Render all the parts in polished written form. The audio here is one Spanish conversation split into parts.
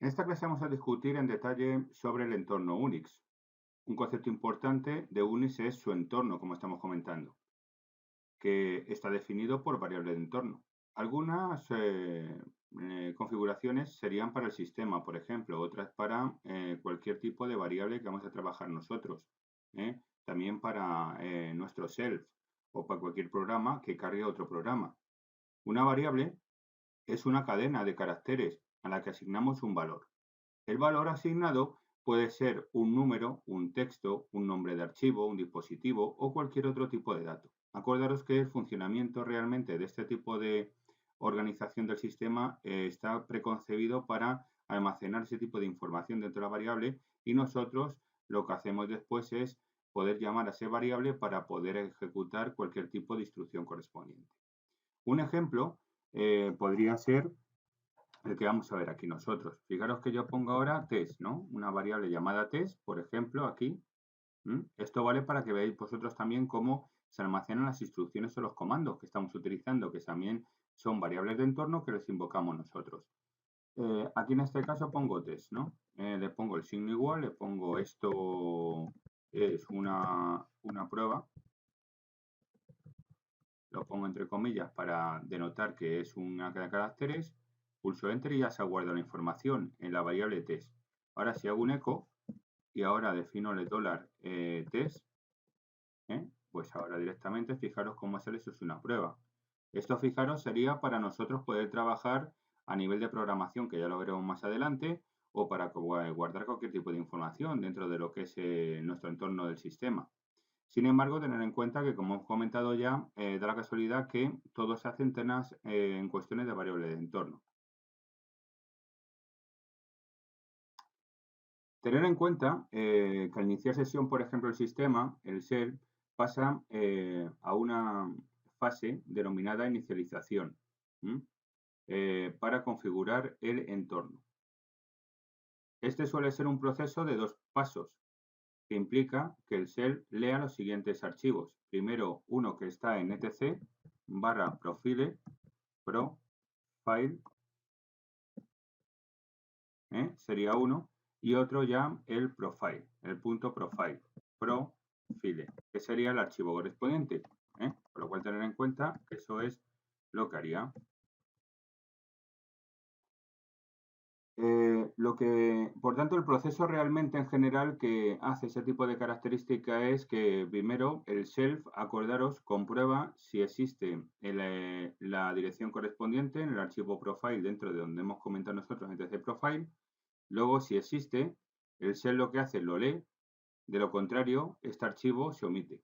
En esta clase vamos a discutir en detalle sobre el entorno Unix. Un concepto importante de Unix es su entorno, como estamos comentando, que está definido por variables de entorno. Algunas configuraciones serían para el sistema, por ejemplo, otras para cualquier tipo de variable que vamos a trabajar nosotros. También para nuestro self o para cualquier programa que cargue otro programa. Una variable es una cadena de caracteres a la que asignamos un valor. El valor asignado puede ser un número, un texto, un nombre de archivo, un dispositivo o cualquier otro tipo de dato. Acordaros que el funcionamiento realmente de este tipo de organización del sistema está preconcebido para almacenar ese tipo de información dentro de la variable y nosotros lo que hacemos después es poder llamar a esa variable para poder ejecutar cualquier tipo de instrucción correspondiente. Un ejemplo podría ser el que vamos a ver aquí nosotros. Fijaros que yo pongo ahora test, ¿no? Una variable llamada test, por ejemplo, aquí. Esto vale para que veáis vosotros también cómo se almacenan las instrucciones o los comandos que estamos utilizando, que también son variables de entorno que les invocamos nosotros. Aquí en este caso pongo test, ¿no? Le pongo el signo igual, le pongo esto es una prueba, lo pongo entre comillas para denotar que es una cadena de caracteres, pulso enter y ya se ha guardado la información en la variable test. Ahora si hago un eco y ahora defino el $test, pues ahora directamente fijaros cómo sale, eso es una prueba. Esto fijaros sería para nosotros poder trabajar a nivel de programación, que ya lo veremos más adelante, o para guardar cualquier tipo de información dentro de lo que es nuestro entorno del sistema. Sin embargo, tener en cuenta que, como hemos comentado ya, da la casualidad que todo se hace en cuestiones de variables de entorno. Tener en cuenta que al iniciar sesión, por ejemplo, el sistema, el shell, pasa a una fase denominada inicialización para configurar el entorno. Este suele ser un proceso de 2 pasos, que implica que el shell lea los siguientes archivos. Primero, uno que está en etc /profile profile, sería uno, y otro ya el profile, el punto profile, profile, que sería el archivo correspondiente. Por lo cual tener en cuenta que eso es lo que haría. Por tanto, el proceso realmente en general que hace ese tipo de característica es que primero el self, acordaros, comprueba si existe la dirección correspondiente en el archivo profile dentro de donde hemos comentado nosotros etc profile. Luego, si existe, el shell lo que hace lo lee, de lo contrario, este archivo se omite.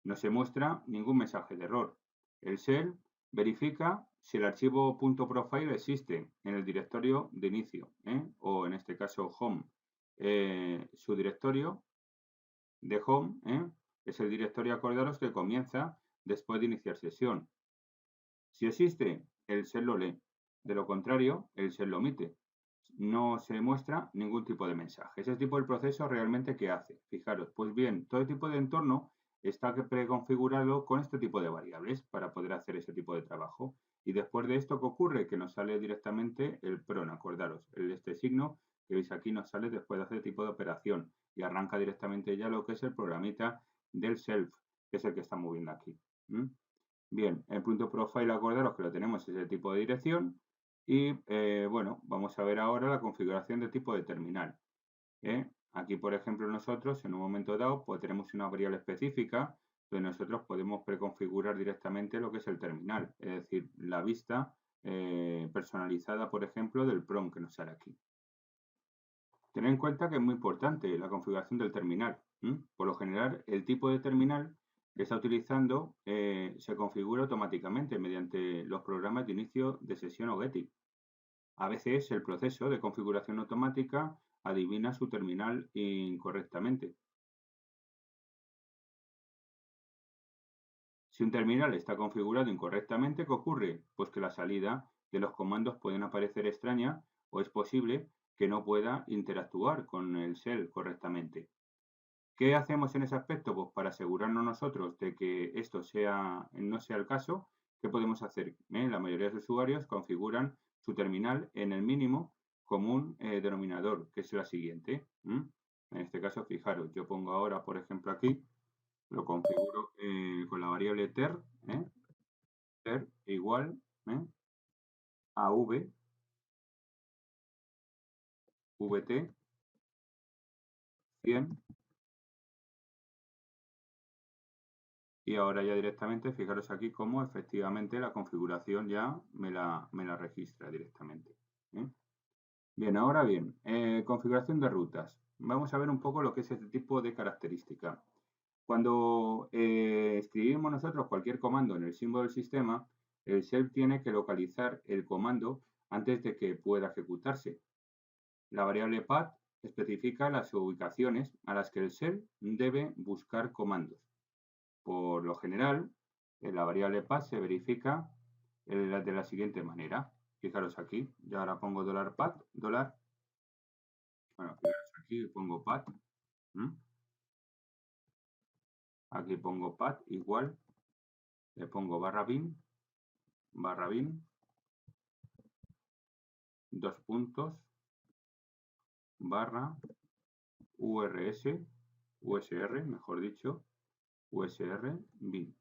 No se muestra ningún mensaje de error. El shell verifica si el archivo .profile existe en el directorio de inicio, o en este caso home. Su directorio de home es el directorio, acordaros, que comienza después de iniciar sesión. Si existe, el shell lo lee. De lo contrario, el shell lo omite. No se muestra ningún tipo de mensaje. Ese tipo de proceso realmente ¿qué hace? Fijaros, pues bien, todo tipo de entorno está preconfigurado con este tipo de variables para poder hacer ese tipo de trabajo. Y después de esto, ¿qué ocurre? Que nos sale directamente el PRON, acordaros, este signo que veis aquí nos sale después de hacer tipo de operación y arranca directamente ya lo que es el programita del self, que es el que estamos viendo aquí. Bien, el punto profile, acordaros que lo tenemos ese tipo de dirección. Y bueno, vamos a ver ahora la configuración de tipo de terminal. Aquí, por ejemplo, nosotros en un momento dado pues tenemos una variable específica donde nosotros podemos preconfigurar directamente lo que es el terminal, es decir, la vista personalizada, por ejemplo, del PROM que nos sale aquí. Tened en cuenta que es muy importante la configuración del terminal. Por lo general, el tipo de terminal que está utilizando se configura automáticamente mediante los programas de inicio de sesión o Getty. A veces el proceso de configuración automática adivina su terminal incorrectamente. Si un terminal está configurado incorrectamente, ¿qué ocurre? Pues que la salida de los comandos pueden aparecer extraña o es posible que no pueda interactuar con el shell correctamente. ¿Qué hacemos en ese aspecto? Pues para asegurarnos nosotros de que esto no sea el caso, ¿qué podemos hacer? La mayoría de los usuarios configuran su terminal en el mínimo común denominador, que es la siguiente. En este caso, fijaros, yo pongo ahora, por ejemplo, aquí, lo configuro con la variable ter, ter igual a v, vt, 100, y ahora ya directamente, fijaros aquí cómo efectivamente la configuración ya me la registra directamente. Bien, ahora bien, configuración de rutas. Vamos a ver un poco lo que es este tipo de característica. Cuando escribimos nosotros cualquier comando en el símbolo del sistema, el shell tiene que localizar el comando antes de que pueda ejecutarse. La variable path especifica las ubicaciones a las que el shell debe buscar comandos. Por lo general, la variable path se verifica de la siguiente manera. Fijaros aquí, yo ahora pongo $path, bueno, fijaros aquí pongo path, aquí pongo path igual, le pongo /bin, dos puntos, barra, USR, mejor dicho, USR bin.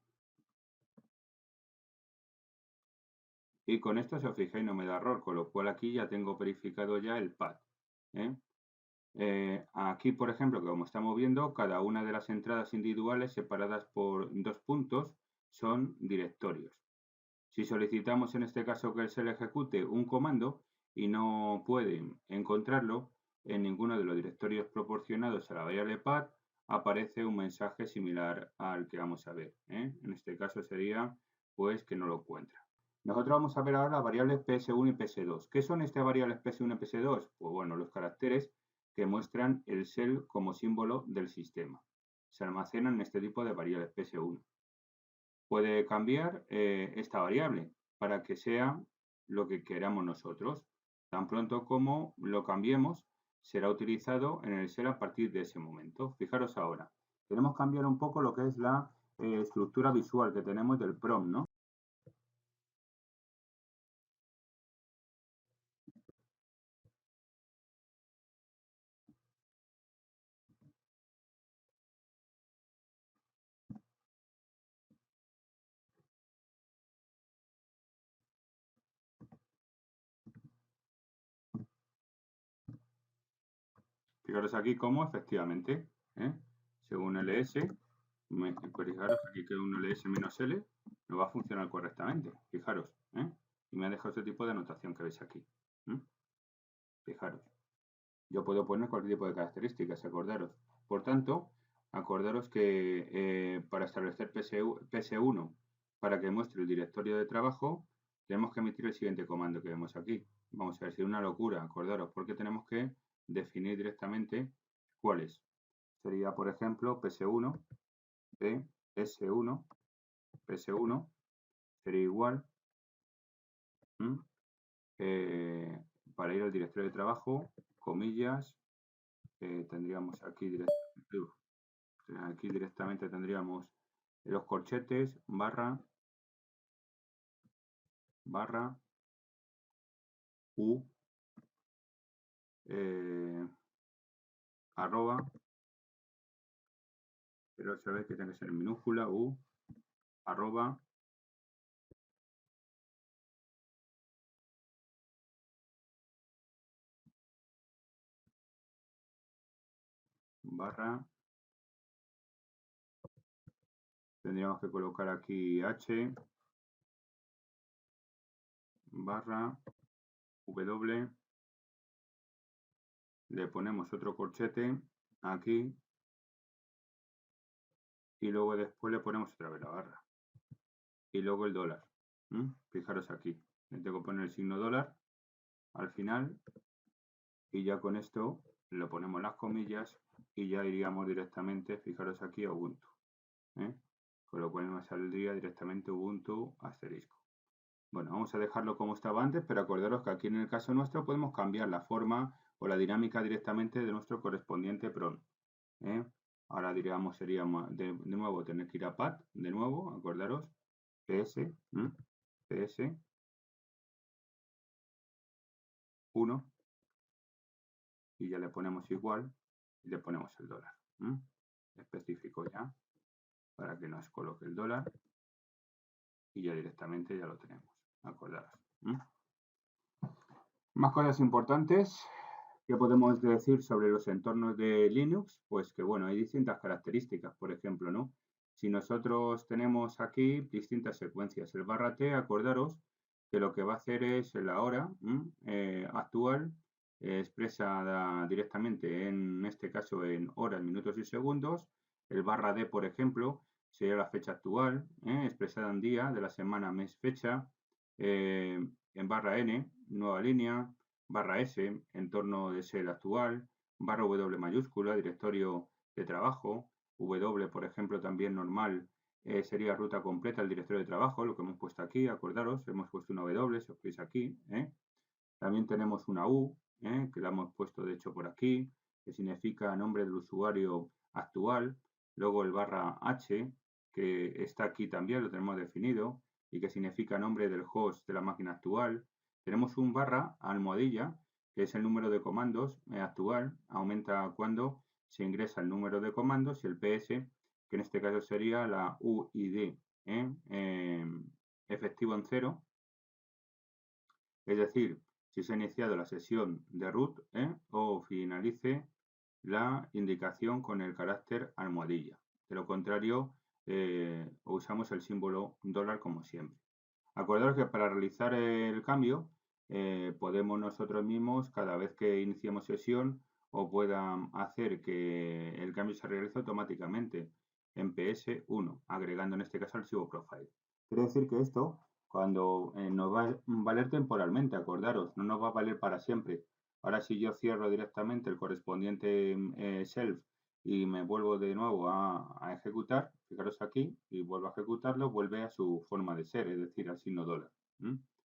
Y con esto, si os fijáis, no me da error, con lo cual aquí ya tengo verificado ya el path. Aquí, por ejemplo, como estamos viendo, cada una de las entradas individuales separadas por dos puntos son directorios. Si solicitamos en este caso que se le ejecute un comando y no puede encontrarlo en ninguno de los directorios proporcionados a la variable path, aparece un mensaje similar al que vamos a ver. En este caso sería pues que no lo encuentra. Nosotros vamos a ver ahora las variables ps1 y ps2. ¿Qué son estas variables ps1 y ps2? Pues bueno, los caracteres que muestran el shell como símbolo del sistema. Se almacenan en este tipo de variables ps1. Puede cambiar esta variable para que sea lo que queramos nosotros. Tan pronto como lo cambiemos, será utilizado en el shell a partir de ese momento. Fijaros ahora, queremos cambiar un poco lo que es la estructura visual que tenemos del prompt, ¿no? Fijaros aquí cómo efectivamente, según ls, fijaros aquí que un ls-l no va a funcionar correctamente. Fijaros, y me ha dejado este tipo de anotación que veis aquí. Fijaros. Yo puedo poner cualquier tipo de características, acordaros. Por tanto, acordaros que para establecer PS1, para que muestre el directorio de trabajo, tenemos que emitir el siguiente comando que vemos aquí. Vamos a ver si es una locura, acordaros, porque tenemos que definir directamente cuáles. Sería, por ejemplo, PS1, PS1, PS1, sería igual, para ir al directorio de trabajo, comillas, tendríamos aquí directamente tendríamos los corchetes barra u arroba, pero sabéis que tiene que ser en minúscula u arroba barra, tendríamos que colocar aquí h barra w, le ponemos otro corchete aquí y luego después le ponemos otra vez la barra y luego el dólar. Fijaros aquí, le tengo que poner el signo dólar al final y ya con esto le ponemos las comillas y ya iríamos directamente, fijaros aquí, a Ubuntu. Con lo cual nos saldría directamente Ubuntu asterisco. Bueno, vamos a dejarlo como estaba antes, pero acordaros que aquí en el caso nuestro podemos cambiar la forma o la dinámica directamente de nuestro correspondiente prompt. Ahora diríamos, sería de nuevo tener que ir a path, de nuevo, acordaros, ps, ps 1, y ya le ponemos igual y le ponemos el dólar. Específico ya para que nos coloque el dólar y ya directamente ya lo tenemos. Acordaros. Más cosas importantes que podemos decir sobre los entornos de Linux, pues que bueno, hay distintas características, por ejemplo, ¿no? Si nosotros tenemos aquí distintas secuencias, el /t, acordaros que lo que va a hacer es la hora actual expresada directamente, en este caso en horas, minutos y segundos. El /d, por ejemplo, sería la fecha actual, expresada en día de la semana, mes, fecha. En /n, nueva línea, /s, entorno de sed actual, /w mayúscula, directorio de trabajo, w, por ejemplo, también normal, sería ruta completa, el directorio de trabajo, lo que hemos puesto aquí, acordaros, hemos puesto una w, si os veis aquí. También tenemos una u, que la hemos puesto de hecho por aquí, que significa nombre del usuario actual, luego el /h, que está aquí también, lo tenemos definido, y que significa nombre del host de la máquina actual. Tenemos un /almohadilla, que es el número de comandos actual, aumenta cuando se ingresa el número de comandos, y el ps, que en este caso sería la UID, efectivo en 0, es decir, si se ha iniciado la sesión de root o finalice la indicación con el carácter almohadilla. De lo contrario, usamos el símbolo dólar como siempre. Acordaros que para realizar el cambio podemos nosotros mismos, cada vez que iniciemos sesión, o puedan hacer que el cambio se realice automáticamente en PS1, agregando en este caso el archivo profile. Quiere decir que esto, cuando nos va a valer temporalmente, acordaros, no nos va a valer para siempre. Ahora si yo cierro directamente el correspondiente self y me vuelvo de nuevo a ejecutar, fijaros aquí, y vuelvo a ejecutarlo, vuelve a su forma de ser, es decir, al signo dólar.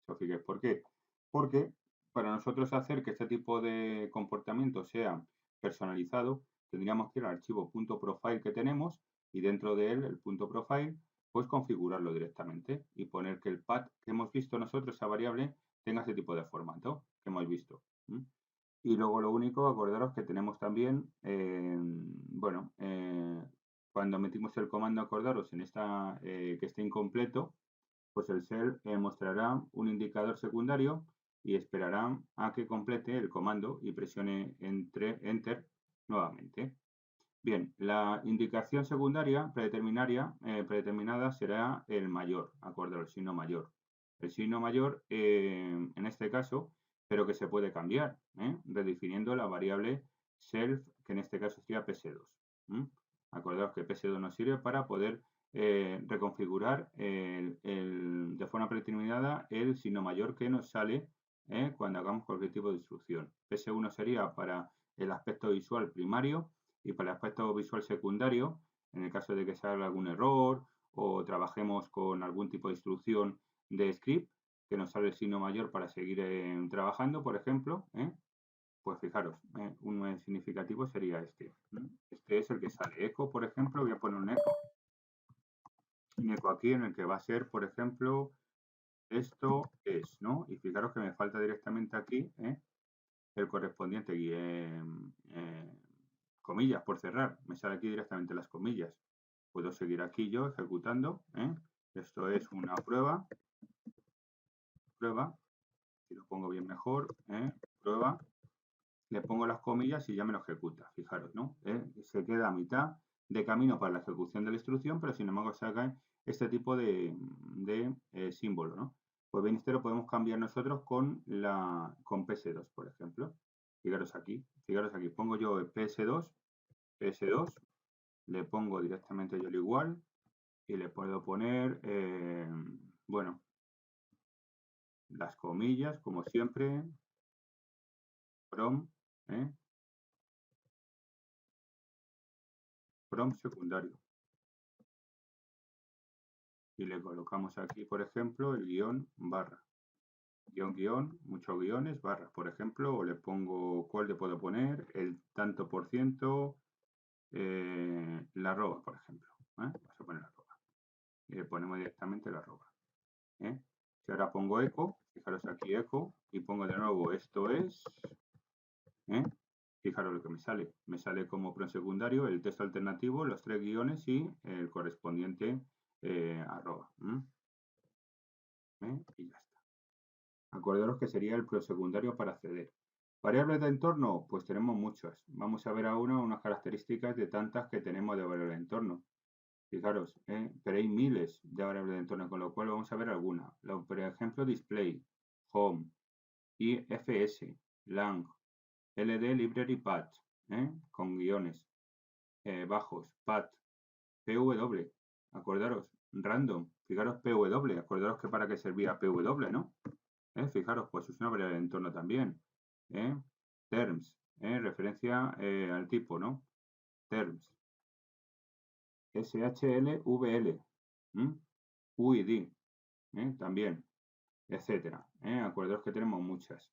¿Os fijáis por qué? Porque para nosotros hacer que este tipo de comportamiento sea personalizado, tendríamos que ir al archivo .profile que tenemos y dentro de él, el .profile, pues configurarlo directamente y poner que el path que hemos visto nosotros, esa variable, tenga ese tipo de formato que hemos visto. Y luego lo único, acordaros que tenemos también, cuando metimos el comando, acordaros en esta que esté incompleto, pues el shell mostrará un indicador secundario y esperará a que complete el comando y presione Enter nuevamente. Bien, la indicación secundaria predeterminada será el mayor, acordaros, el signo mayor. El signo mayor, en este caso, pero que se puede cambiar, redefiniendo la variable self, que en este caso sería ps2. Acordaos que ps2 nos sirve para poder reconfigurar de forma predeterminada el signo mayor que nos sale cuando hagamos cualquier tipo de instrucción. ps1 sería para el aspecto visual primario y para el aspecto visual secundario, en el caso de que salga algún error o trabajemos con algún tipo de instrucción de script que nos sale el signo mayor para seguir trabajando, por ejemplo, pues fijaros, un significativo sería este. Este es el que sale. Eco, por ejemplo, voy a poner un eco. Un eco aquí en el que va a ser, por ejemplo, esto es, ¿no? Y fijaros que me falta directamente aquí el correspondiente comillas por cerrar. Me sale aquí directamente las comillas. Puedo seguir aquí yo ejecutando. Esto es una prueba. Prueba. Si lo pongo bien mejor. Prueba. Le pongo las comillas y ya me lo ejecuta. Fijaros, ¿no? Se queda a mitad de camino para la ejecución de la instrucción, pero sin embargo saca este tipo de símbolo, ¿no? Pues bien, este lo podemos cambiar nosotros con PS2, por ejemplo. Fijaros aquí, pongo yo el PS2, le pongo directamente yo el igual y le puedo poner, bueno, las comillas, como siempre, from, from secundario. Y le colocamos aquí, por ejemplo, el guión barra. Guión, muchos guiones, barra, por ejemplo, o le pongo, ¿cuál le puedo poner? El tanto por ciento, la arroba, por ejemplo. Vamos a poner la arroba. Y le ponemos directamente la arroba. Si ahora pongo eco, fijaros aquí eco, y pongo de nuevo esto es, Fijaros lo que me sale. Me sale como prosecundario el texto alternativo, los 3 guiones y el correspondiente arroba. Y ya está. Acordaros que sería el prosecundario para acceder. Variables de entorno, pues tenemos muchas. Vamos a ver ahora unas características de tantas que tenemos de variables de entorno. Fijaros, pero hay miles de variables de entorno, con lo cual vamos a ver algunas. Por ejemplo, display, home, ifs, lang, ld library path, con guiones, bajos, path, pw, acordaros, random, fijaros pw, acordaros que para qué servía pw, ¿no? Fijaros, pues es una variable de entorno también. Terms, referencia al tipo, ¿no? Terms. SHLVL, UID, también, etcétera. Acordaros que tenemos muchas.